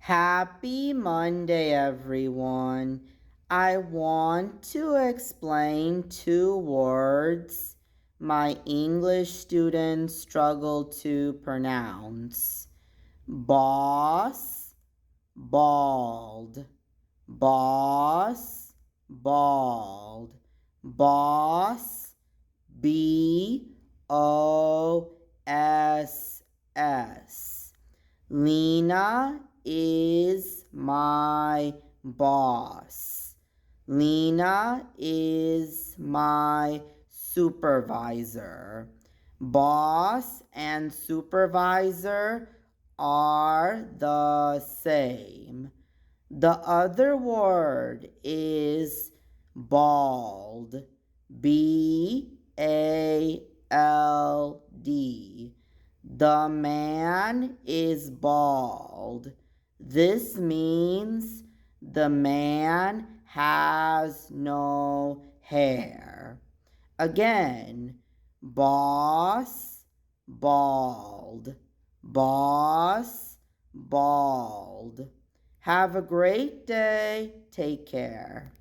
Happy Monday, everyone. I want to explain two words my English students struggle to pronounce. Boss, bald. Boss, bald. Boss, BOSS. Lena is my boss. Lena is my supervisor. Boss and supervisor are the same. The other word is bald. BALD. The man is bald. This means the man has no hair. Again, boss, bald. Boss, bald. Have a great day. Take care.